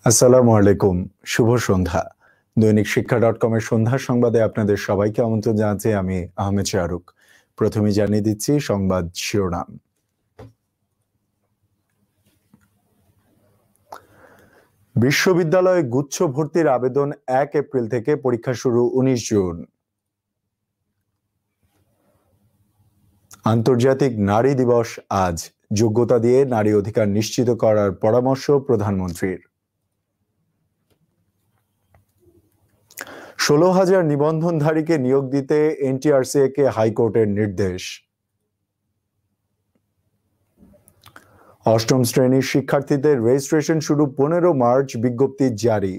আসসালামু আলাইকুম, শুভ সন্ধ্যা। দৈনিক শিক্ষা.com এর সন্ধ্যা সংবাদে আপনাদের সবাইকে আমন্ত্রণ জানাচ্ছি আমি আহমেদ শাহরুখ। প্রথমে জানিয়ে দিচ্ছি সংবাদ শিরোনাম। বিশ্ববিদ্যালয়ে গুচ্ছ ভর্তির আবেদন 1 এপ্রিল থেকে, পরীক্ষা শুরু 19 জুন। আন্তর্জাতিক নারী দিবস আজ, যোগ্যতা দিয়ে নারী অধিকার নিশ্চিত করার পরামর্শ প্রধানমন্ত্রীর। 16,000 নিবন্ধনধারীকে নিয়োগ দিতে এনটিআরসিএ-কে হাইকোর্টের নির্দেশ। অষ্টম শ্রেণীর শিক্ষার্থীদের রেজিস্ট্রেশন শুরু 15 মার্চ, বিজ্ঞপ্তি জারি।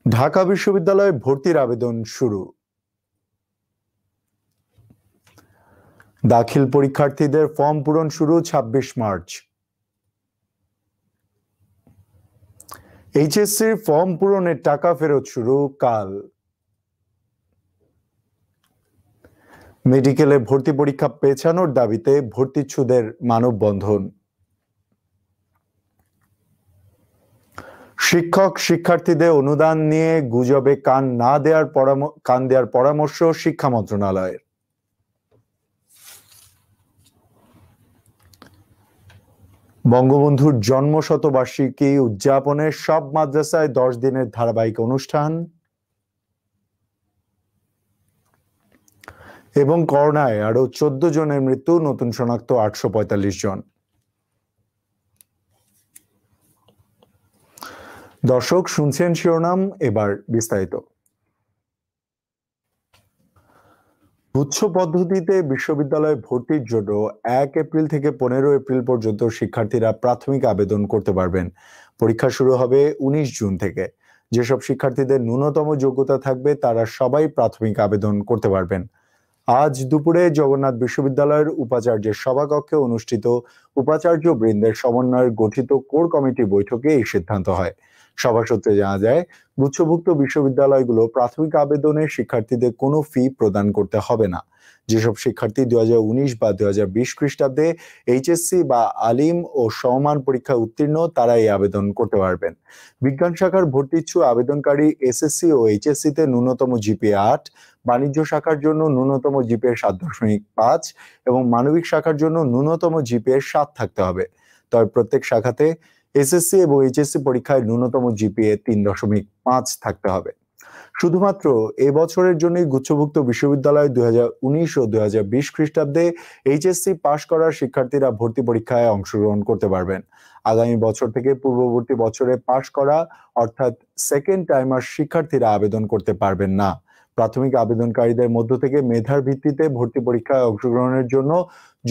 ঢাকা বিশ্ববিদ্যালয়ে ভর্তির আবেদন শুরু। দাখিল পরীক্ষার্থীদের ফর্ম পূরণ শুরু 26 মার্চ। এইচএসসির ফর্ম পূরণের টাকা ফেরত শুরু কাল। মেডিকেলে ভর্তি পরীক্ষা পেছানোর দাবিতে ভর্তিচ্ছুদের মানববন্ধন। শিক্ষক শিক্ষার্থীদের অনুদান নিয়ে গুজবে কান দেওয়ার পরামর্শ শিক্ষা মন্ত্রণালয়ের। বঙ্গবন্ধুর জন্মশতবার্ষিকী উদযাপনে সব মাদ্রাসায় 10 দিনের ধারাবাহিক অনুষ্ঠান। এবং করোনায় আরো 14 জনের মৃত্যু, নতুন শনাক্ত 845 জন। দর্শক, শুনছেন শিরোনাম, এবার বিস্তারিত। গুচ্ছ পদ্ধতিতে বিশ্ববিদ্যালয়ে ভর্তির জন্য 1 এপ্রিল থেকে 15 এপ্রিল পর্যন্ত শিক্ষার্থীরা প্রাথমিক আবেদন করতে পারবেন। পরীক্ষা শুরু হবে 19 জুন থেকে। যেসব শিক্ষার্থীদের ন্যূনতম যোগ্যতা থাকবে তারা সবাই প্রাথমিক আবেদন করতে পারবেন। আজ দুপুরে জগন্নাথ বিশ্ববিদ্যালয়ের উপাচার্যের সভাকক্ষে অনুষ্ঠিত উপাচার্য বৃন্দের সমন্বয়ে গঠিত কোর কমিটি বৈঠকে এই সিদ্ধান্ত হয়। সভা সূত্রে জানা যায়, গুচ্ছভুক্ত বিশ্ববিদ্যালয়গুলো প্রাথমিক আবেদনে শিক্ষার্থীদের কোনো ফি প্রদান করতে হবে না। যেসব শিক্ষার্থী 2019 বা 2020 খ্রিস্টাব্দে এইচএসসি বা আলিম ও সমমান পরীক্ষায় উত্তীর্ণ তারা এই আবেদন করতে পারবেন। বিজ্ঞান শাখার ভর্তিচ্ছু আবেদনকারী এসএসসি ও এইচএসসিতে ন্যূনতম জিপিএ 8, বাণিজ্য শাখার জন্য ন্যূনতম জিপিএ 7.5 এবং মানবিক শাখার জন্য ন্যূনতম জিপিএ 7 থাকতে হবে। তবে প্রত্যেক শাখাতে এসএসসি এবং এইচএসসি পরীক্ষায় ন্যূনতম জিপিএ 3.5 থাকতে হবে। শুধুমাত্র এবছরের জন্যই গুচ্ছভুক্ত বিশ্ববিদ্যালয় 2019 ও 2020 খ্রিস্টাব্দে এইচএসসি পাশ করা শিক্ষার্থীরা ভর্তি পরীক্ষায় অংশগ্রহণ করতে পারবেন। আগামী বছর থেকে পূর্ববর্তী বছরে পাশ করা অর্থাৎ সেকেন্ড টাইমার শিক্ষার্থীরা আবেদন করতে পারবেন না। প্রাথমিক আবেদনকারীদের মধ্য থেকে মেধার ভিত্তিতে ভর্তি পরীক্ষায় অংশগ্রহণের জন্য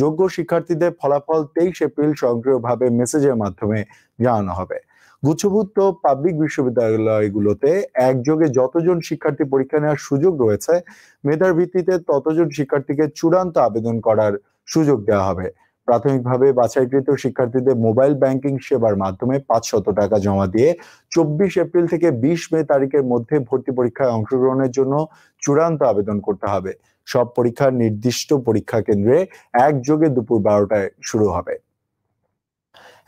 যোগ্য শিক্ষার্থীদের ফলাফল 23 এপ্রিল স্বয়ংক্রিয়ভাবে মেসেজের মাধ্যমে জানানো হবে। গুচ্ছভুক্ত পাবলিক বিশ্ববিদ্যালয়গুলোতে একযোগে যতজন শিক্ষার্থী পরীক্ষা নেওয়ার সুযোগ রয়েছে, মেধার ভিত্তিতে ততজন শিক্ষার্থীকে চূড়ান্ত আবেদন করার সুযোগ দেওয়া হবে। প্রাথমিকভাবে বাছাইকৃত শিক্ষার্থীদের মোবাইল ব্যাংকিং সেবার মাধ্যমে 500 টাকা জমা দিয়ে 24 এপ্রিল থেকে 20 মে তারিখের মধ্যে ভর্তি পরীক্ষায় অংশগ্রহণের জন্য চূড়ান্ত আবেদন করতে হবে। সব পরীক্ষার নির্দিষ্ট পরীক্ষা কেন্দ্রে একযোগে দুপুর 12টায় শুরু হবে।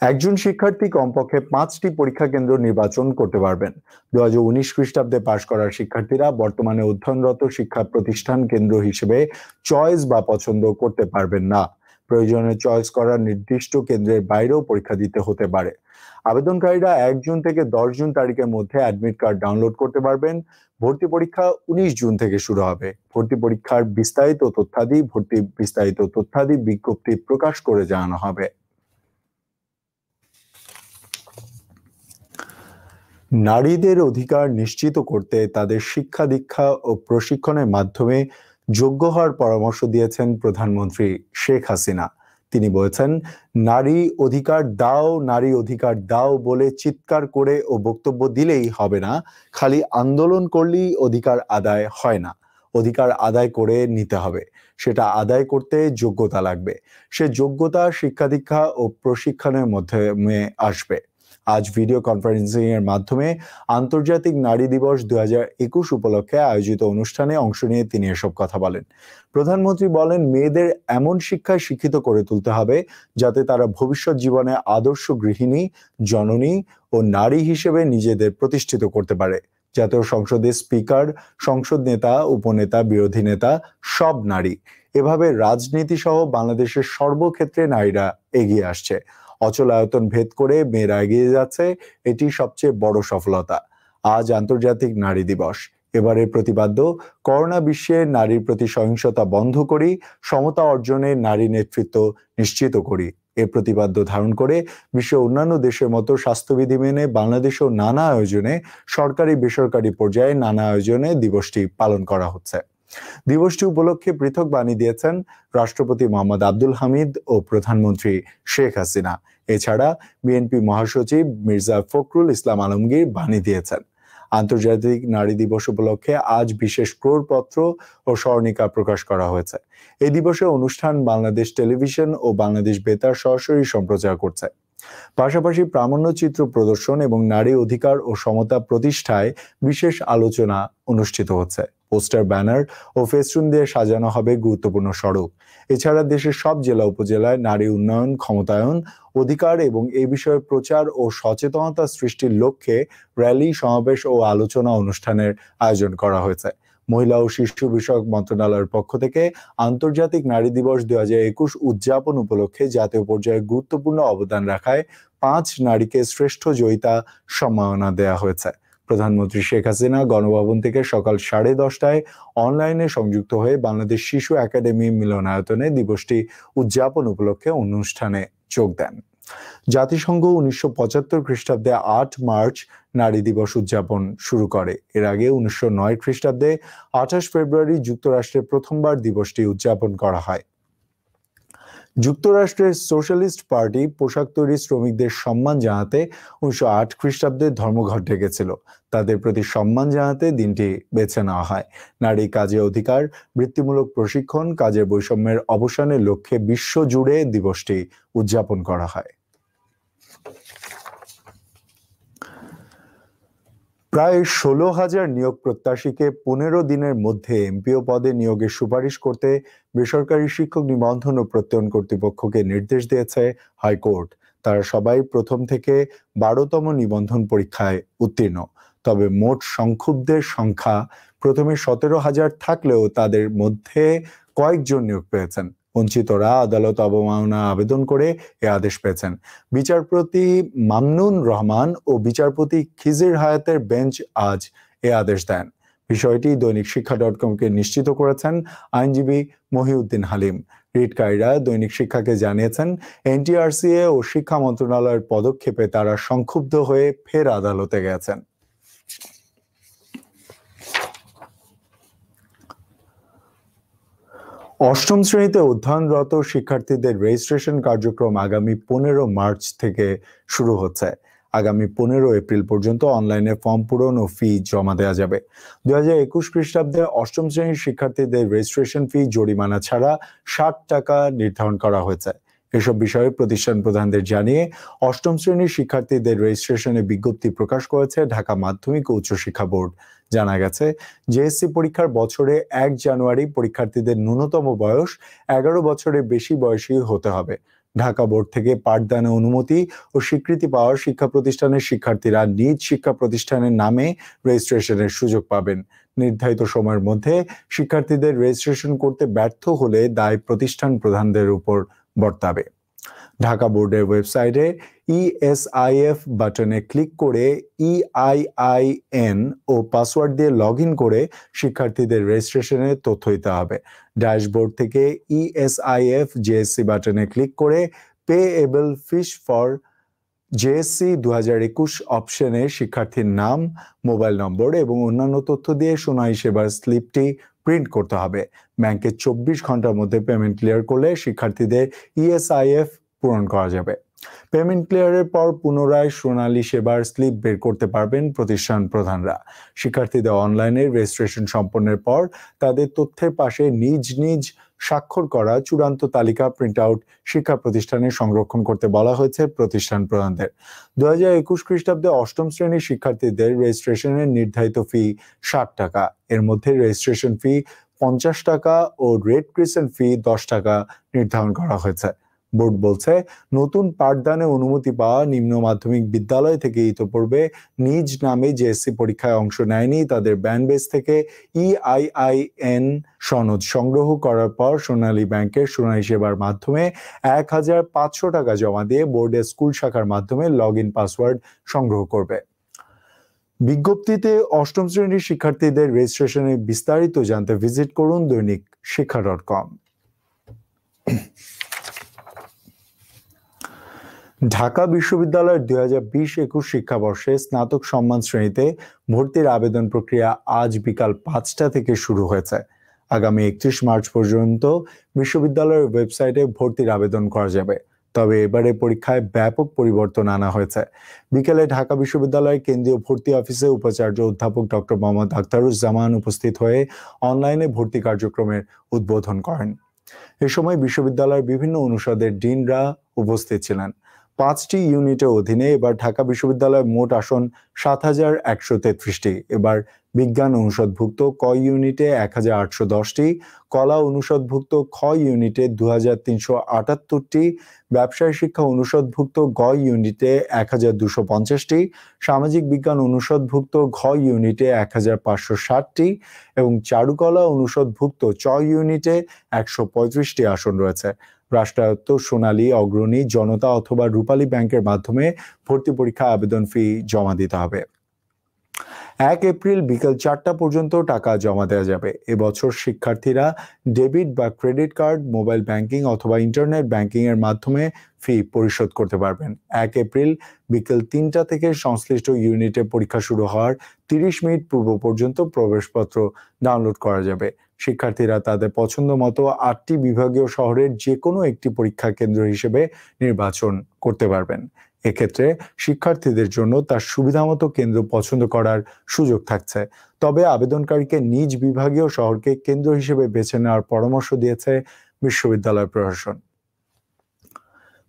একজন শিক্ষার্থী কমপক্ষে 5টি পরীক্ষা কেন্দ্র নির্বাচন করতে পারবেন। 2019 খ্রিস্টাব্দে পাশ করার শিক্ষার্থীরা বর্তমানে অধ্যয়নরত শিক্ষা প্রতিষ্ঠান কেন্দ্র হিসেবে চয়েস বা পছন্দ করতে পারবেন না। প্রয়োজনে চয়েস করার নির্দিষ্ট কেন্দ্রের বাইরেও পরীক্ষা দিতে হতে পারে। আবেদনকারীরা 1 জুন থেকে 10 জুন তারিখের মধ্যে অ্যাডমিট কার্ড ডাউনলোড করতে পারবেন। ভর্তি পরীক্ষা 19 জুন থেকে শুরু হবে। ভর্তি পরীক্ষার বিস্তারিত তথ্যাদি বিজ্ঞপ্তি প্রকাশ করে জানানো হবে। নারীদের অধিকার নিশ্চিত করতে তাদের শিক্ষা দীক্ষা ও প্রশিক্ষণের মাধ্যমে যোগ্য হওয়ার পরামর্শ দিয়েছেন প্রধানমন্ত্রী শেখ হাসিনা। তিনি বলেছেন, নারী অধিকার দাও বলে চিৎকার করে ও বক্তব্য দিলেই হবে না, খালি আন্দোলন করলেই অধিকার আদায় হয় না। অধিকার আদায় করে নিতে হবে। সেটা আদায় করতে যোগ্যতা লাগবে। সে যোগ্যতা শিক্ষা দীক্ষা ও প্রশিক্ষণের মাধ্যমে আসবে। আজ ভিডিও কনফারেন্সিং এর মাধ্যমে আন্তর্জাতিক নারী দিবস 2021 উপলক্ষে আয়োজিত অনুষ্ঠানে অংশ নিয়ে তিনি এসব কথা বলেন। প্রধানমন্ত্রী বলেন, মেয়েদের এমন শিক্ষায় শিক্ষিত করে তুলতে হবে যাতে তারা ভবিষ্যৎ জীবনে আদর্শ গৃহিণী, জননী ও নারী হিসেবে নিজেদের প্রতিষ্ঠিত করতে পারে। জাতীয় সংসদের স্পিকার, সংসদ নেতা, উপনেতা, বিরোধী নেতা সব নারী। এভাবে রাজনীতি সহ বাংলাদেশের সর্বক্ষেত্রে নারীরা এগিয়ে আসছে। অচল আয়তন ভেদ করে মেয়েরা এগিয়ে যাচ্ছে, এটি সবচেয়ে বড় সফলতা। আজ আন্তর্জাতিক নারী দিবস। এবারে প্রতিপাদ্য, করোনা বিশ্বে নারীর প্রতি সহিংসতা বন্ধ করি, সমতা অর্জনে নারী নেতৃত্ব নিশ্চিত করি। এ প্রতিপাদ্য ধারণ করে বিশ্বের অন্যান্য দেশের মতো স্বাস্থ্যবিধি মেনে বাংলাদেশেও নানা আয়োজনে, সরকারি বেসরকারি পর্যায়ে নানা আয়োজনে দিবসটি পালন করা হচ্ছে। দিবসটি উপলক্ষে পৃথক বাণী দিয়েছেন রাষ্ট্রপতি মোহাম্মদ আব্দুল হামিদ ও প্রধানমন্ত্রী শেখ হাসিনা। এছাড়া বিএনপি মহাসচিব মির্জা ফখরুল ইসলাম আলমগীর বাণী দিয়েছেন। আন্তর্জাতিক নারী দিবস উপলক্ষে আজ বিশেষ ক্রোড়পত্র ও স্মরণিকা প্রকাশ করা হয়েছে। এই দিবসে অনুষ্ঠান বাংলাদেশ টেলিভিশন ও বাংলাদেশ বেতার সরাসরি সম্প্রচার করছে। পাশাপাশি প্রামাণ্যচিত্র প্রদর্শন এবং নারী অধিকার ও সমতা প্রতিষ্ঠায় বিশেষ আলোচনা অনুষ্ঠিত হচ্ছে। পোস্টার, ব্যানার ও ফেস্টুন দিয়ে সাজানো হবে গুরুত্বপূর্ণ সড়ক। এছাড়া দেশের সব জেলা উপজেলায় নারী উন্নয়ন, ক্ষমতায়ন, অধিকার এবং এই বিষয়ে প্রচার ও সচেতনতা সৃষ্টির লক্ষ্যে র্যালি, সমাবেশ ও আলোচনা অনুষ্ঠানের আয়োজন করা হয়েছে। মহিলা ও শিশু বিষয়ক মন্ত্রণালয়ের পক্ষ থেকে আন্তর্জাতিক নারী দিবস 2021 উদযাপন উপলক্ষে জাতীয় পর্যায়ে গুরুত্বপূর্ণ অবদান রাখায় 5 নারীকে শ্রেষ্ঠ জয়িতা সম্মাননা দেওয়া হয়েছে। প্রধানমন্ত্রী শেখ হাসিনা গণভবন থেকে সকাল 10:30টায় অনলাইনে সংযুক্ত হয়ে বাংলাদেশ শিশু একাডেমি মিলনায়তনে দিবসটি উদযাপন উপলক্ষে অনুষ্ঠানে যোগ দেন। জাতিসংঘ 1975 খ্রিস্টাব্দে 8 মার্চ নারী দিবস উদযাপন শুরু করে। এর আগে 1909 খ্রিস্টাব্দে 28 ফেব্রুয়ারি যুক্তরাষ্ট্রে প্রথমবার দিবসটি উদযাপন করা হয়। যুক্তরাষ্ট্রের সোশ্যালিস্ট পার্টি পোশাক তৈরি শ্রমিকদের সম্মান জানাতে 1908 খ্রিস্টাব্দে ধর্মঘট ডেকেছিল। তাদের প্রতি সম্মান জানাতে দিনটি বেছে নেওয়া হয়। নারী কাজে অধিকার, বৃত্তিমূলক প্রশিক্ষণ, কাজের বৈষম্যের অবসানের লক্ষ্যে বিশ্বজুড়ে দিবসটি উদযাপন করা হয়। প্রায় 16,000 নিয়োগ প্রত্যাশীকে 15 দিনের মধ্যে এমপিও পদে নিয়োগের সুপারিশ করতে বেসরকারি শিক্ষক নিবন্ধন ও প্রত্যয়ন কর্তৃপক্ষকে নির্দেশ দিয়েছে হাইকোর্ট। তারা সবাই প্রথম থেকে 12তম নিবন্ধন পরীক্ষায় উত্তীর্ণ। তবে মোট সংক্ষুব্ধের সংখ্যা প্রথমে 17,000 থাকলেও তাদের মধ্যে কয়েকজন নিয়োগ পেয়েছেন। বঞ্চিতরা আদালত অবমাননা আবেদন করে এ আদেশ পেয়েছেন। বিচারপতি মামনুন রহমান ও বিচারপতি খিজির হায়াতের বেঞ্চ আজ এ আদেশ দেন। বিষয়টি দৈনিক শিক্ষা.com-কে নিশ্চিত করেছেন আইনজীবী মহিউদ্দিন হালিম। রিটকারীরা দৈনিক শিক্ষাকে জানিয়েছেন, এনটিআরসিএ ও শিক্ষা মন্ত্রণালয়ের পদক্ষেপে তারা সংক্ষুব্ধ হয়ে ফের আদালতে গেছেন। অষ্টম শ্রেণীতে অধ্যয়নরত শিক্ষার্থীদের রেজিস্ট্রেশন কার্যক্রম আগামী 15 মার্চ থেকে শুরু হচ্ছে। আগামী 15 এপ্রিল পর্যন্ত অনলাইনে ফর্ম পূরণ ও ফি জমা দেওয়া যাবে। 2021 খ্রিস্টাব্দে অষ্টম শ্রেণীর শিক্ষার্থীদের রেজিস্ট্রেশন ফি জরিমানা ছাড়া 60 টাকা নির্ধারণ করা হয়েছে। এসব বিষয়ে প্রতিষ্ঠান প্রধানদের জানিয়ে অষ্টম শ্রেণীর শিক্ষার্থীদের রেজিস্ট্রেশনে বিজ্ঞপ্তি প্রকাশ করেছে ঢাকা মাধ্যমিক ও উচ্চশিক্ষা বোর্ড। জানা গেছে, জেএসসি পরীক্ষার বছরে 1 জানুয়ারি পরীক্ষার্থীদের ন্যূনতম বয়স 11 বছরের বেশি বয়সী হতে হবে। ঢাকা বোর্ড থেকে পাঠদানে অনুমতি ও স্বীকৃতি পাওয়া শিক্ষা প্রতিষ্ঠানের শিক্ষার্থীরা নিজ শিক্ষা প্রতিষ্ঠানের নামে রেজিস্ট্রেশনের সুযোগ পাবেন। নির্ধারিত সময়ের মধ্যে শিক্ষার্থীদের রেজিস্ট্রেশন করতে ব্যর্থ হলে দায় প্রতিষ্ঠান প্রধানদের উপর বর্তাবে। ঢাকা বোর্ডের ওয়েবসাইটে ESIF বাটনে ক্লিক করে EIIN ও পাসওয়ার্ড দিয়ে লগইন করে শিক্ষার্থীদের রেজিস্ট্রেশনের তথ্য দিতে হবে। ড্যাশবোর্ড থেকে ESIF JSC বাটনে ক্লিক করে পেএবল ফিস ফর জেএসসি 2021 অপশনে শিক্ষার্থীর নাম, মোবাইল নম্বর এবং অন্যান্য তথ্য দিয়ে শুনানি সেবার স্লিপটি প্রিন্ট করতে হবে। ব্যাংকে 24 ঘন্টার মধ্যে পেমেন্ট ক্লিয়ার করলে শিক্ষার্থীদের ESIF পূরণ করা যাবে। পেমেন্ট ক্লিয়ারের পর পুনরায় সোনালী সেবার স্লিপ বের করতে পারবেন প্রতিষ্ঠান প্রধানরা। শিক্ষার্থীদের অনলাইনে রেজিস্ট্রেশন সম্পন্নের পর তাদের তথ্যের পাশে নিজ নিজ স্বাক্ষর করা চূড়ান্ত তালিকা প্রিন্ট আউট শিক্ষা প্রতিষ্ঠানে সংরক্ষণ করতে বলা হয়েছে প্রতিষ্ঠান প্রধানদের। 2021 খ্রিস্টাব্দে অষ্টম শ্রেণীর শিক্ষার্থীদের রেজিস্ট্রেশনের নির্ধারিত ফি 60 টাকা। এর মধ্যে রেজিস্ট্রেশন ফি 50 টাকা ও রেড ক্রিসেন্ট ফি 10 টাকা নির্ধারণ করা হয়েছে। বোর্ড বলছে, নতুন পাঠদানে অনুমতি পাওয়া নিম্ন মাধ্যমিক বিদ্যালয় থেকে ইতোপূর্বে নিজ নামে জেএসসি পরীক্ষায় অংশ নেয়নি তাদের ব্যানবেস থেকে EIIN সনদ সংগ্রহ করার পর সোনালী ব্যাংকের সোনালী সেবার মাধ্যমে 1500 টাকা জমা দিয়ে বোর্ডের স্কুল শাখার মাধ্যমে লগ ইন পাসওয়ার্ড সংগ্রহ করবে। বিজ্ঞপ্তিতে অষ্টম শ্রেণীর শিক্ষার্থীদের রেজিস্ট্রেশনে বিস্তারিত জানতে ভিজিট করুন দৈনিক শিক্ষা.com। ঢাকা বিশ্ববিদ্যালয়ের 2020-21 শিক্ষাবর্ষে স্নাতক সম্মান শ্রেণীতে ভর্তির আবেদন প্রক্রিয়া আজ বিকাল 5টা থেকে শুরু হয়েছে। আগামী 31 মার্চ পর্যন্ত বিশ্ববিদ্যালয়ের ওয়েবসাইটে ভর্তির আবেদন করা যাবে। তবে এবারে পরীক্ষায় ব্যাপক পরিবর্তন আনা হয়েছে। বিকেলে ঢাকা বিশ্ববিদ্যালয়ের কেন্দ্রীয় ভর্তি অফিসে উপাচার্য অধ্যাপক ডক্টর মোহাম্মদ আখতারুজ্জামান উপস্থিত হয়ে অনলাইনে ভর্তি কার্যক্রমের উদ্বোধন করেন। এ সময় বিশ্ববিদ্যালয়ের বিভিন্ন অনুষদের ডিনরা উপস্থিত ছিলেন। 5টি ইউনিটের অধীনে এবার ঢাকা বিশ্ববিদ্যালয়ের মোট আসন 7133টি। এবার বিজ্ঞান অনুষদভুক্ত ক ইউনিটে 1810টি, কলা অনুষদভুক্ত খ ইউনিটে 2378টি, ব্যবসায় শিক্ষা অনুষদভুক্ত গ ইউনিটে 1250টি, সামাজিক বিজ্ঞান অনুষদভুক্ত ঘ ইউনিটে 1560টি এবং চারুকলা অনুষদভুক্ত চ ইউনিটে 135টি আসন রয়েছে। রাষ্ট্রায়ত্ত সোনালী, অগ্রণী, জনতা অথবা রূপালী ব্যাংকের মাধ্যমে ভর্তি পরীক্ষা আবেদন ফি জমা দিতে হবে। 1 এপ্রিল বিকেল 4টা পর্যন্ত টাকা জমা দেওয়া যাবে। এবছর শিক্ষার্থীরা ডেবিট বা ক্রেডিট কার্ড, মোবাইল ব্যাংকিং অথবা ইন্টারনেট ব্যাংকিং এর মাধ্যমে ফি পরিশোধ করতে পারবেন। 1 এপ্রিল বিকেল 3টা থেকে সংশ্লিষ্ট ইউনিটে পরীক্ষা শুরু হওয়ার 30 মিনিট পূর্ব পর্যন্ত প্রবেশপত্র ডাউনলোড করা যাবে। শিক্ষার্থীরা তাদের পছন্দ মতো 8টি বিভাগীয় শহরের যে কোনো একটি পরীক্ষা কেন্দ্র হিসেবে নির্বাচন করতে পারবেন। এক্ষেত্রে শিক্ষার্থীদের জন্য তার সুবিধামতো কেন্দ্র পছন্দ করার সুযোগ থাকছে। তবে আবেদনকারীকে নিজ বিভাগীয় শহরকে কেন্দ্র হিসেবে বেছে নেওয়ার পরামর্শ দিয়েছে বিশ্ববিদ্যালয় প্রশাসন।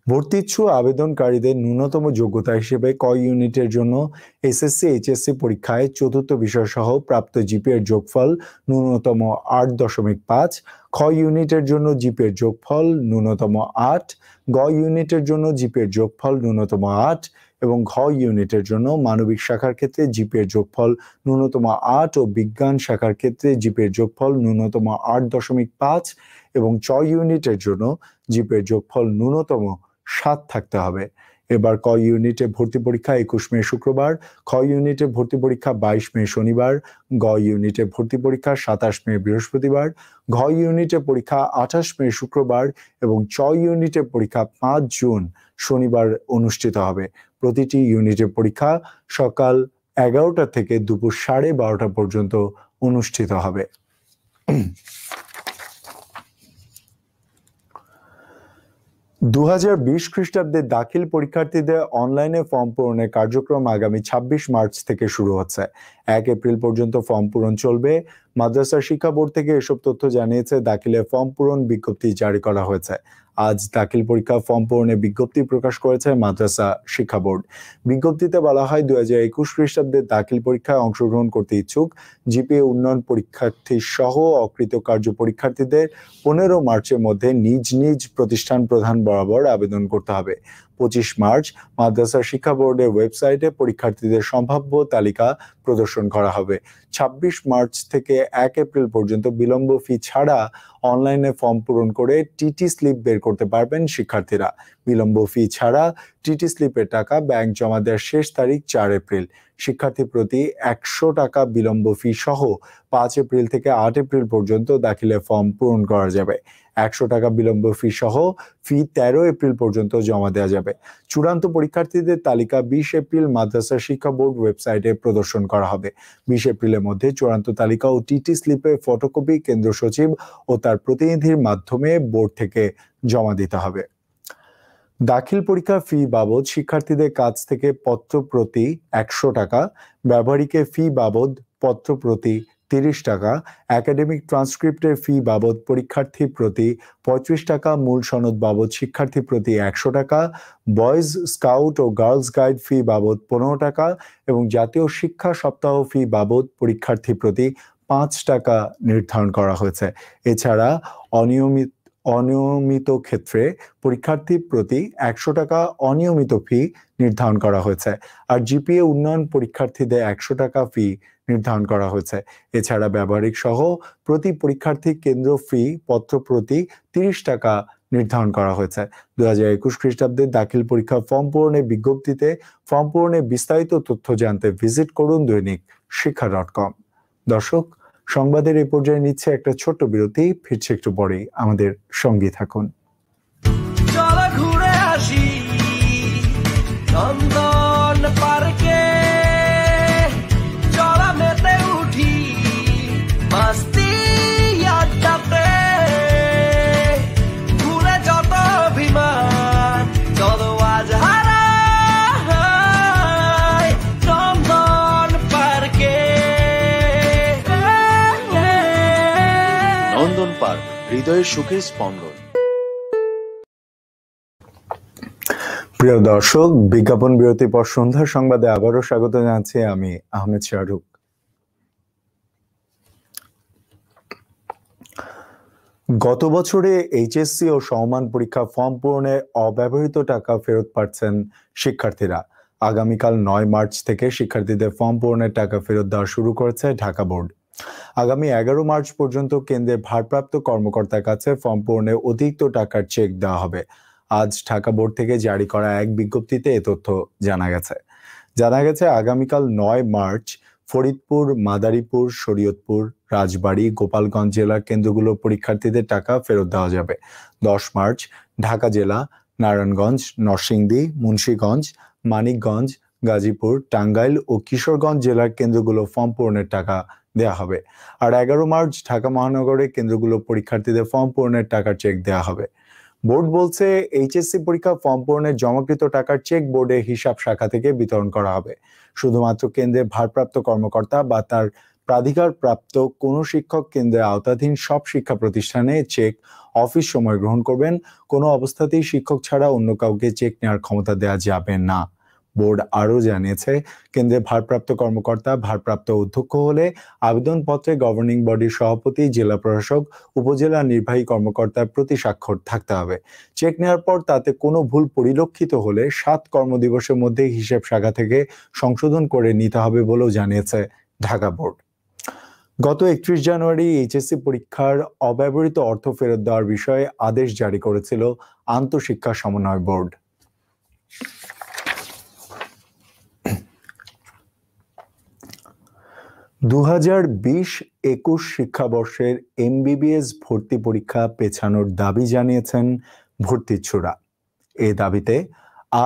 ভর্তিচ্ছু আবেদনকারীদের ন্যূনতম যোগ্যতা হিসেবে ক ইউনিটের জন্য এসএসসি এইচএসসি পরীক্ষায় চতুর্থ বিষয় সহ প্রাপ্ত জিপিএর যোগফল ন্যূনতম 8.5, খ ইউনিটের জন্য জিপিএর যোগফল ন্যূনতম 8, গ ইউনিটের জন্য জিপিএর যোগফল ন্যূনতম 8 এবং ঘ ইউনিটের জন্য মানবিক শাখার ক্ষেত্রে জিপিএর যোগফল ন্যূনতম 8 ও বিজ্ঞান শাখার ক্ষেত্রে জিপিএর যোগফল ন্যূনতম 8.5 এবং চ ইউনিটের জন্য জিপিএর যোগফল ন্যূনতম 7 থাকতে হবে। এবার ক ইউনিটে ভর্তি পরীক্ষা 21 মে শুক্রবার, খ ইউনিটে ভর্তি পরীক্ষা 22 মে শনিবার, গ ইউনিটে ভর্তি পরীক্ষা 27 মে বৃহস্পতিবার, ঘ ইউনিটে পরীক্ষা 28 মে শুক্রবার এবং চ ইউনিটে পরীক্ষা 5 জুন শনিবার অনুষ্ঠিত হবে। প্রতিটি ইউনিটের পরীক্ষা সকাল 11টা থেকে দুপুর 12:30 পর্যন্ত অনুষ্ঠিত হবে। 2020 খ্রিস্টাব্দে দাখিল পরীক্ষার্থীদের অনলাইনে ফর্ম পূরণের কার্যক্রম আগামী 26 মার্চ থেকে শুরু হচ্ছে। 1 এপ্রিল পর্যন্ত ফর্ম পূরণ চলবে। মাদ্রাসা শিক্ষা বোর্ড থেকে এসব তথ্য জানিয়েছে। দাখিলের ফর্ম পূরণ বিজ্ঞপ্তি জারি করা হয়েছে। আজ দাখিল পরীক্ষা ফর্ম পূরণের বিজ্ঞপ্তি প্রকাশ করেছে মাদ্রাসা শিক্ষা বোর্ড। বিজ্ঞপ্তিতে বলা হয়, 2021 খ্রিস্টাব্দে দাখিল পরীক্ষায় অংশগ্রহণ করতে ইচ্ছুক জিপিএ উন্নয়ন পরীক্ষার্থী সহ অকৃতকার্য পরীক্ষার্থীদের 15 মার্চের মধ্যে নিজ নিজ প্রতিষ্ঠান প্রধান বরাবর আবেদন করতে হবে। 25 মার্চ মাদ্রাসা শিক্ষা বোর্ডের ওয়েবসাইটে পরীক্ষার্থীদের সম্ভাব্য তালিকা প্রদর্শন করা হবে। 26 মার্চ থেকে 1 এপ্রিল পর্যন্ত বিলম্ব ফি ছাড়া অনলাইনে ফর্ম পূরণ করে টিটি স্লিপ বের করতে পারবেন শিক্ষার্থীরা। বিলম্ব ফি ছাড়া টিটি স্লিপের টাকা ব্যাংক জমা দেওয়ার শেষ তারিখ 4 এপ্রিল। শিক্ষার্থী প্রতি 100 টাকা বিলম্ব ফি সহ 5 এপ্রিল থেকে 8 এপ্রিল পর্যন্ত দাখিলের ফর্ম পূরণ করা যাবে। 100 টাকা বিলম্ব ফি সহ ফি 13 এপ্রিল পর্যন্ত জমা দেওয়া যাবে। চূড়ান্ত পরীক্ষার্থীদের তালিকা 20 এপ্রিল মাদ্রাসা শিক্ষা বোর্ড ওয়েবসাইটে প্রদর্শন করা হবে। 20 এপ্রিলের মধ্যে চূড়ান্ত তালিকা ও টিটি স্লিপের ফটোকপি কেন্দ্র সচিব ও তার প্রতিনিধির মাধ্যমে বোর্ড থেকে জমা দিতে হবে। দাখিল পরীক্ষা ফি বাবদ শিক্ষার্থীদের কাছ থেকে পত্র প্রতি 100 টাকা, ব্যবহারিকের ফি বাবদ পত্র প্রতি 30 টাকা, একাডেমিক ট্রান্সক্রিপ্টের ফি বাবদ পরীক্ষার্থী প্রতি 35 টাকা, মূল সনদ বাবদ শিক্ষার্থী প্রতি 100 টাকা, বয়েজ স্কাউট ও গার্লস গাইড ফি বাবদ 15 টাকা এবং জাতীয় শিক্ষা সপ্তাহ ফি বাবদ পরীক্ষার্থী প্রতি 5 টাকা নির্ধারণ করা হয়েছে। এছাড়া অনিয়মিত ক্ষেত্রে পরীক্ষার্থী প্রতি 100 টাকা অনিয়মিত ফি নির্ধারণ করা হয়েছে। আর জিপিএ উন্নয়ন পরীক্ষার্থীদের 100 টাকা ফি নির্ধারণ করা হয়েছে। এছাড়া ব্যবহারিক সহ প্রতি পরীক্ষার্থী কেন্দ্র ফি পত্র প্রতি 30 টাকা নির্ধারণ করা হয়েছে। 2021 খ্রিস্টাব্দে দাখিল পরীক্ষা ফর্ম পূরণের বিজ্ঞপ্তিতে ফর্ম পূরণের বিস্তারিত তথ্য জানতে ভিজিট করুন দৈনিক শিক্ষা.com। দর্শক, সংবাদের এই পর্যায়ে নিচ্ছে একটা ছোট্ট বিরতি, ফিরছে একটু পরেই, আমাদের সঙ্গী থাকুন। চলো ঘুরে আসি নন্দন পার্কে, চলো মেতে উঠি মস্তি আড্ডাতে, ভুলে যত অভিমান চলো আজ হারাই নন্দন পার্কে। নন্দন পার্ক, হৃদয়ের সুখের স্পন্দন। প্রিয় দর্শক, বিজ্ঞাপন বিরতির পর সন্ধ্যা সংবাদে আবারও স্বাগত জানাচ্ছি আমি আহমেদ শাহরুখ। গত বছরে এইচএসসি ও সমমান পরীক্ষা ফর্ম পূরণে অব্যবহৃত টাকা ফেরত পাচ্ছেন শিক্ষার্থীরা। আগামীকাল 9 মার্চ থেকে শিক্ষার্থীদের ফর্ম পূরণের টাকা ফেরত দেওয়া শুরু করেছে ঢাকা বোর্ড। আগামী 11 মার্চ পর্যন্ত কেন্দ্রের ভারপ্রাপ্ত কর্মকর্তার কাছে ফর্ম পূরণে অতিরিক্ত টাকার চেক দেওয়া হবে। আজ ঢাকা বোর্ড থেকে জারি করা এক বিজ্ঞপ্তিতে এ তথ্য জানা গেছে। আগামীকাল 9 মার্চ ফরিদপুর, মাদারীপুর, শরীয়তপুর, রাজবাড়ী, গোপালগঞ্জ জেলার কেন্দ্রগুলোর পরীক্ষার্থীদের টাকা ফেরত দেওয়া যাবে। 10 মার্চ ঢাকা জেলা, নারায়ণগঞ্জ, নরসিংদী, মুন্সিগঞ্জ, মানিকগঞ্জ, গাজীপুর, টাঙ্গাইল ও কিশোরগঞ্জ জেলার কেন্দ্রগুলো ফর্ম পূরণের টাকা দেওয়া হবে। আর 11 মার্চ ঢাকা মহানগরের কেন্দ্রগুলো পরীক্ষার্থীদের ফর্ম পূরণের টাকার চেক দেওয়া হবে। বোর্ড বলছে, এইচএসসি পরীক্ষা ফর্ম পূরণের জমাকৃত টাকার চেক বোর্ডের হিসাব শাখা থেকে বিতরণ করা হবে। শুধুমাত্র কেন্দ্রের ভারপ্রাপ্ত কর্মকর্তা বা তার প্রাধিকারপ্রাপ্ত কোনো শিক্ষক কেন্দ্রের আওতাধীন সব শিক্ষা প্রতিষ্ঠানে চেক অফিস সময় গ্রহণ করবেন। কোনো অবস্থাতেই শিক্ষক ছাড়া অন্য কাউকে চেক নেওয়ার ক্ষমতা দেওয়া যাবে না। বোর্ড আরও জানিয়েছে, কেন্দ্রের ভারপ্রাপ্ত কর্মকর্তা ভারপ্রাপ্ত অধ্যক্ষ হলে আবেদনপত্রে গভর্নিং বডির সভাপতি, জেলা প্রশাসক, উপজেলা নির্বাহী কর্মকর্তার প্রতি স্বাক্ষর থাকতে হবে। চেক নেওয়ার পর তাতে কোনো ভুল পরিলক্ষিত হলে 7 কর্মদিবসের মধ্যে হিসাব শাখা থেকে সংশোধন করে নিতে হবে বলেও জানিয়েছে ঢাকা বোর্ড। গত 31 জানুয়ারি এইচএসসি পরীক্ষার অব্যবহৃত অর্থ ফেরত দেওয়ার বিষয়ে আদেশ জারি করেছিল আন্তঃশিক্ষা সমন্বয় বোর্ড। দু 2020-21 শিক্ষাবর্ষের এমবিবিএস ভর্তি পরীক্ষা পেছানোর দাবি জানিয়েছেন ভর্তিচ্ছুরা। এ দাবিতে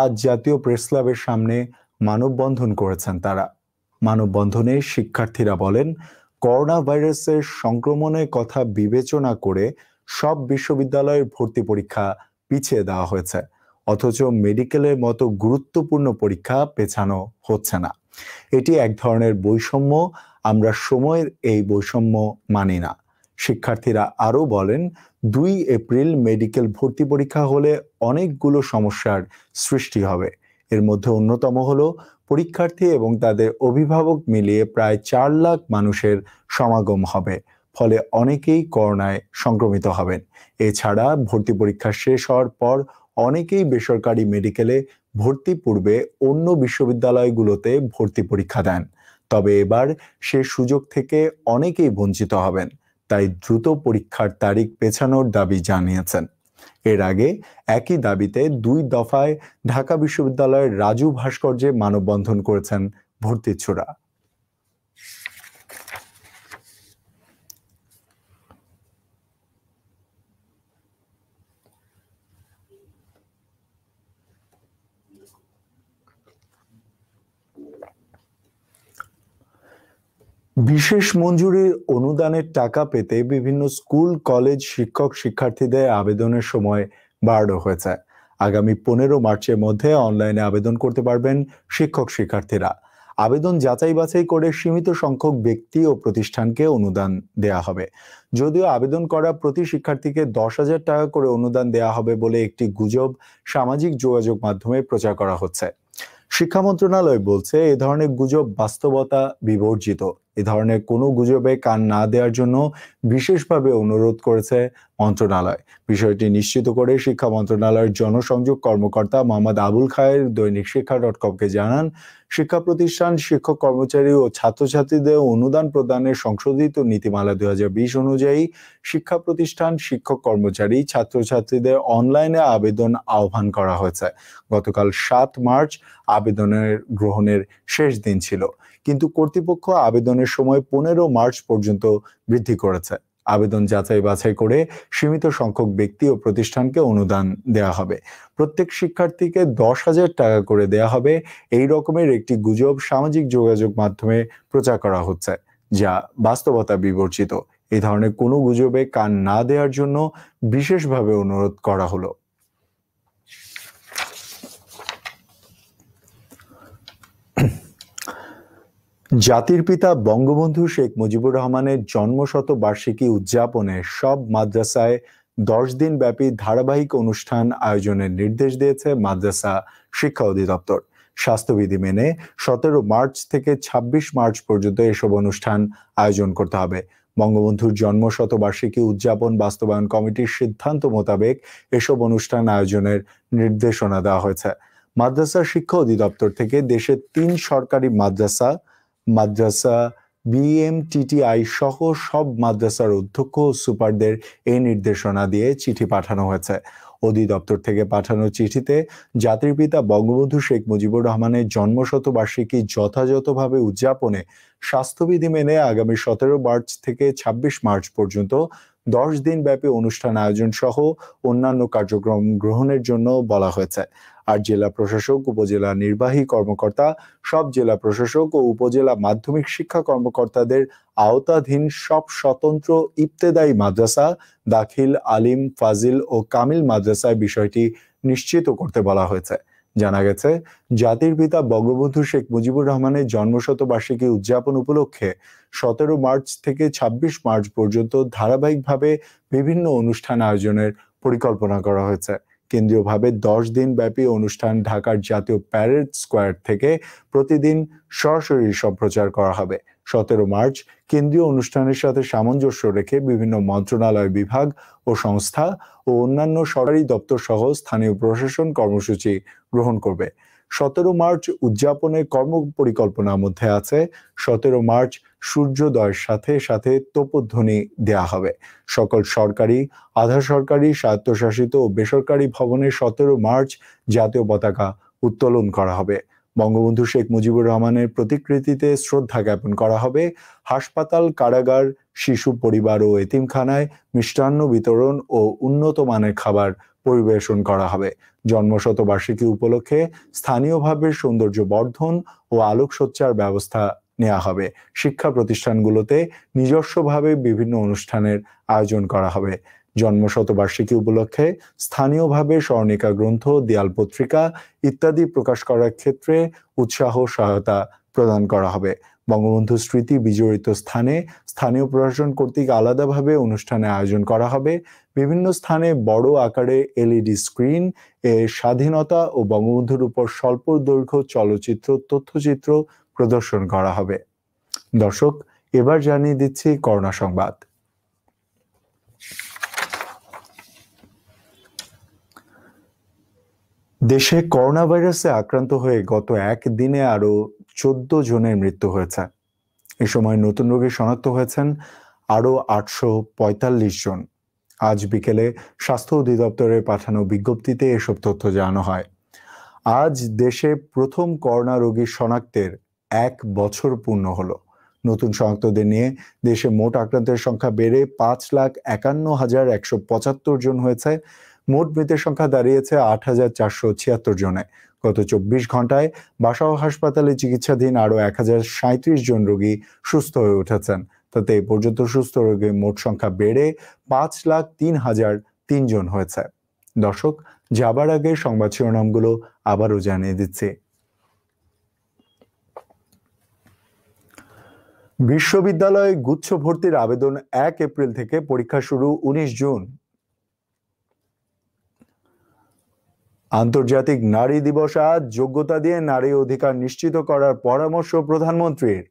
আজ জাতীয় প্রেস ক্লাবের সামনে মানববন্ধন করেছেন তারা। মানববন্ধনে শিক্ষার্থীরা বলেন, করোনা ভাইরাসের সংক্রমণের কথা বিবেচনা করে সব বিশ্ববিদ্যালয়ের ভর্তি পরীক্ষা পিছিয়ে দেওয়া হয়েছে, অথচ মেডিকেলের মতো গুরুত্বপূর্ণ পরীক্ষা পেছানো হচ্ছে না। এটি এক ধরনের বৈষম্য, আমরা সময়ের এই বৈষম্য মানি না। শিক্ষার্থীরা আরও বলেন, 2 এপ্রিল মেডিকেল ভর্তি পরীক্ষা হলে অনেকগুলো সমস্যার সৃষ্টি হবে। এর মধ্যে অন্যতম হলো পরীক্ষার্থী এবং তাদের অভিভাবক মিলিয়ে প্রায় 4 লাখ মানুষের সমাগম হবে, ফলে অনেকেই করোনায় সংক্রমিত হবেন। এছাড়া ভর্তি পরীক্ষা শেষ হওয়ার পর অনেকেই বেসরকারি মেডিকেলে ভর্তি পূর্বে অন্য বিশ্ববিদ্যালয়গুলোতে ভর্তি পরীক্ষা দেন, তবে এবার সে সুযোগ থেকে অনেকেই বঞ্চিত হবেন। তাই দ্রুত পরীক্ষার তারিখ পেছানোর দাবি জানিয়েছেন। এর আগে একই দাবিতে 2 দফায় ঢাকা বিশ্ববিদ্যালয়ের রাজু ভাস্কর্যে মানববন্ধন করেছেন ভর্তিচ্ছুরা। বিশেষ মঞ্জুরির অনুদানের টাকা পেতে বিভিন্ন স্কুল, কলেজ, শিক্ষক, শিক্ষার্থীদের আবেদনের সময় বাড়ানো হয়েছে। আগামী 15 মার্চের মধ্যে অনলাইনে আবেদন করতে পারবেন শিক্ষক শিক্ষার্থীরা। আবেদন যাচাই বাছাই করে সীমিত সংখ্যক ব্যক্তি ও প্রতিষ্ঠানকে অনুদান দেয়া হবে। যদিও আবেদন করা প্রতি শিক্ষার্থীকে 10,000 টাকা করে অনুদান দেয়া হবে বলে একটি গুজব সামাজিক যোগাযোগ মাধ্যমে প্রচার করা হচ্ছে। শিক্ষা মন্ত্রণালয় বলছে এ ধরনের গুজব বাস্তবতা বিবর্জিত। এ ধরনের কোনো গুজবে কান না দেওয়ার জন্য বিশেষভাবে অনুরোধ করেছে মন্ত্রণালয়। বিষয়টি নিশ্চিত করে শিক্ষা মন্ত্রণালয়ের জনসংযোগ কর্মকর্তা মোহাম্মদ আবুল খায়ের দৈনিক শিক্ষা.com-কে জানান, শিক্ষা প্রতিষ্ঠান, শিক্ষক কর্মচারী ও ছাত্রছাত্রীদের অনুদান প্রদানের সংশোধিত নীতিমালা 2020 অনুযায়ী শিক্ষা প্রতিষ্ঠান, শিক্ষক কর্মচারী, ছাত্রছাত্রীদের অনলাইনে আবেদন আহ্বান করা হয়েছে। গতকাল 7 মার্চ আবেদনের গ্রহণের শেষ দিন ছিল, কিন্তু কর্তৃপক্ষ আবেদনের সময় 15 মার্চ পর্যন্ত বৃদ্ধি করেছে। আবেদন যাচাই বাছাই করে সীমিত সংখ্যক ব্যক্তি ও প্রতিষ্ঠানকে অনুদান দেয়া হবে। প্রত্যেক শিক্ষার্থীকে 10,000 টাকা করে দেয়া হবে, এই রকমের একটি গুজব সামাজিক যোগাযোগ মাধ্যমে প্রচার করা হচ্ছে, যা বাস্তবতা বিবর্জিত। এই ধরনের কোনো গুজবে কান না দেওয়ার জন্য বিশেষভাবে অনুরোধ করা হলো। জাতির পিতা বঙ্গবন্ধু শেখ মুজিবুর রহমানের জন্মশতবার্ষিকী উদযাপনে সব মাদ্রাসায় 10 দিন ব্যাপী ধারাবাহিক অনুষ্ঠান আয়োজনের নির্দেশ দিয়েছে মাদ্রাসা শিক্ষা অধিদপ্তর। স্বাস্থ্যবিধি মেনে 17 মার্চ থেকে 26 মার্চ পর্যন্ত এসব অনুষ্ঠান আয়োজন করতে হবে। বঙ্গবন্ধুর জন্মশতবার্ষিকী উদযাপন বাস্তবায়ন কমিটির সিদ্ধান্ত মোতাবেক এসব অনুষ্ঠান আয়োজনের নির্দেশনা দেওয়া হয়েছে। মাদ্রাসা শিক্ষা অধিদপ্তর থেকে দেশের 3 সরকারি মাদ্রাসা বিএমটিটিআই সহ সব মাদ্রাসার অধ্যক্ষ ও সুপারদের এই নির্দেশনা দিয়ে চিঠি পাঠানো হয়েছে। অধিদপ্তর থেকে পাঠানো চিঠিতে জাতির পিতা বঙ্গবন্ধু শেখ মুজিবুর রহমানের জন্মশতবার্ষিকী যথাযথভাবে উদযাপনে স্বাস্থ্যবিধি মেনে আগামী 17 মার্চ থেকে 26 মার্চ পর্যন্ত 10 দিন ব্যাপী অনুষ্ঠান আয়োজন সহ অন্যান্য কার্যক্রম গ্রহণের জন্য বলা হয়েছে। আর জেলা প্রশাসক, উপজেলা নির্বাহী কর্মকর্তা, সব জেলা প্রশাসক ও উপজেলা মাধ্যমিক শিক্ষা কর্মকর্তাদের আওতাধীন সব স্বতন্ত্র ইবতেদায়ী মাদ্রাসা, দাখিল, আলিম, ফাজিল ও কামিল মাদ্রাসায় বিষয়টি নিশ্চিত করতে বলা হয়েছে। জানা গেছে, জাতির পিতা বঙ্গবন্ধু শেখ মুজিবুর রহমানের জন্মশতবার্ষিকী উদযাপন উপলক্ষে 17 মার্চ থেকে 26 মার্চ পর্যন্ত ধারাবাহিকভাবে বিভিন্ন অনুষ্ঠান আয়োজনের পরিকল্পনা করা হয়েছে। কেন্দ্রীয়ভাবে 10 দিন ব্যাপী অনুষ্ঠান ঢাকার জাতীয় প্যারেড স্কোয়ার থেকে প্রতিদিন সরাসরি সম্প্রচার করা হবে। 17 মার্চ কেন্দ্রীয় অনুষ্ঠানের সাথে সামঞ্জস্য রেখে বিভিন্ন মন্ত্রণালয়, বিভাগ ও সংস্থা ও অন্যান্য সরকারি দপ্তর সহ স্থানীয় প্রশাসন কর্মসূচি গ্রহণ করবে। 17 মার্চ উদযাপনের কর্ম পরিকল্পনার মধ্যে আছে 17 মার্চ সূর্যোদয়ের সাথে সাথে তোপধ্বনি দেয়া হবে। সকল সরকারি, আধা সরকারি, স্বায়ত্তশাসিত ও বেসরকারি ভবনে 17 মার্চ জাতীয় পতাকা উত্তোলন করা হবে। বঙ্গবন্ধু শেখ মুজিবুর রহমানের প্রতিকৃতিতে শ্রদ্ধা জ্ঞাপন করা হবে। হাসপাতাল, কারাগার, শিশু পরিবার ও এতিমখানায় মিষ্টান্ন বিতরণ ও উন্নত মানের খাবার পরিবেশন করা হবে। জন্মশতবার্ষিকী উপলক্ষে স্থানীয়ভাবে সৌন্দর্য বর্ধন ও আলোকসজ্জার ব্যবস্থা নেওয়া হবে। শিক্ষা প্রতিষ্ঠানগুলোতে নিজস্বভাবে বিভিন্ন অনুষ্ঠানের আয়োজন করা হবে। জন্মশতবার্ষিকী উপলক্ষে স্থানীয়ভাবে স্মরণিকা গ্রন্থ, দেয়াল পত্রিকা ইত্যাদি প্রকাশ করার ক্ষেত্রে উৎসাহ সহায়তা প্রদান করা হবে। বঙ্গবন্ধু স্মৃতি বিজড়িত স্থানে স্থানীয় প্রশাসন কর্তৃক আলাদাভাবে অনুষ্ঠানের আয়োজন করা হবে। বিভিন্ন স্থানে বড় আকারে এলইডি স্ক্রিন এ স্বাধীনতা ও বঙ্গবন্ধুর উপর স্বল্প দৈর্ঘ্য চলচ্চিত্র, তথ্যচিত্র প্রদর্শন করা হবে। দর্শক, এবার জানিয়ে দিচ্ছি করোনা সংবাদ। দেশে করোনা ভাইরাসে আক্রান্ত হয়ে গত একদিনে আরো 14 জনের মৃত্যু হয়েছে। এ সময় নতুন রোগী শনাক্ত হয়েছেন আরো 845 জন। আজ বিকেলে স্বাস্থ্য অধিদপ্তরের পাঠানো বিজ্ঞপ্তিতে এসব তথ্য জানানো হয়। আজ দেশে প্রথম করোনা রোগী শনাক্তের 1 বছর পূর্ণ হলো। নতুন শনাক্তদের নিয়ে দেশে মোট আক্রান্তের সংখ্যা বেড়ে 5,51,175 জন হয়েছে। মোট মৃতের সংখ্যা দাঁড়িয়েছে 8,476 জনে। গত 24 ঘন্টায় বাসা ও হাসপাতালে চিকিৎসাধীন আরো 1,037 জন রোগী সুস্থ হয়ে উঠেছেন। তাতে এ পর্যন্ত সুস্থ রোগীর মোট সংখ্যা বেড়ে 5,03,003 জন হয়েছে। দর্শক, যাবার আগে সংবাদ শিরোনামগুলো আবারও জানিয়ে দিচ্ছি। বিশ্ববিদ্যালয়ে গুচ্ছ ভর্তির আবেদন 1 এপ্রিল থেকে, পরীক্ষা শুরু 19 জুন। আন্তর্জাতিক নারী দিবস আজ, যোগ্যতা দিয়ে নারী অধিকার নিশ্চিত করার পরামর্শ প্রধানমন্ত্রীর।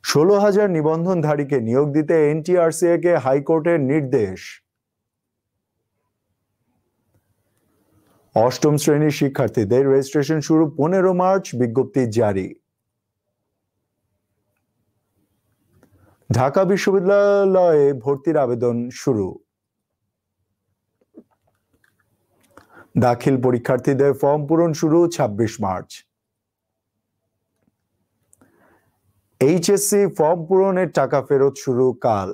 16,000 নিবন্ধনধারীকে নিয়োগ দিতে NTRCA কে হাইকোর্টের নির্দেশ। অষ্টম শ্রেণীর শিক্ষার্থীদের রেজিস্ট্রেশন শুরু 15 মার্চ, বিজ্ঞপ্তি জারি। ঢাকা বিশ্ববিদ্যালয়ে ভর্তির আবেদন শুরু। দাখিল পরীক্ষার্থীদের ফর্ম পূরণ শুরু 26 মার্চ। HSC ফর্ম পূরণের টাকা ফেরত শুরু কাল।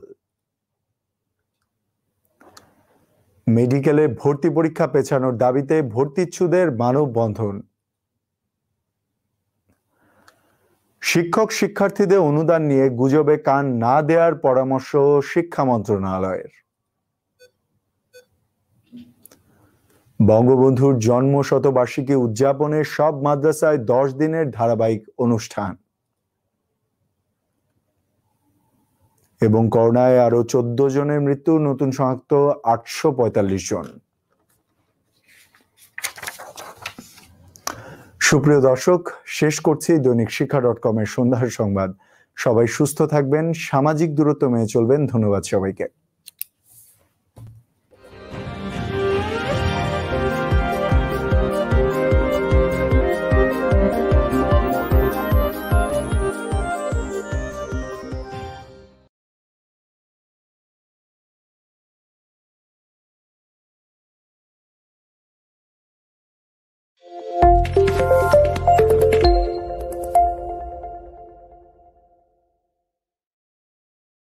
মেডিকেলে ভর্তি পরীক্ষা পেছানোর দাবিতে ভর্তিচ্ছুদের মানববন্ধন। শিক্ষক শিক্ষার্থীদের অনুদান নিয়ে গুজবে কান না দেওয়ার পরামর্শ শিক্ষা মন্ত্রণালয়ের। বঙ্গবন্ধুর জন্ম শতবার্ষিকী উদযাপনে সব মাদ্রাসায় 10 দিনের ধারাবাহিক অনুষ্ঠান। এবং করোনায় আরো 14 জনের মৃত্যু, নতুন শনাক্ত 845 জন। সুপ্রিয় দর্শক, শেষ করছি দৈনিক শিক্ষা.com এর সন্ধ্যার সংবাদ। সবাই সুস্থ থাকবেন, সামাজিক দূরত্ব মেনে চলবেন। ধন্যবাদ সবাইকে। Thank you.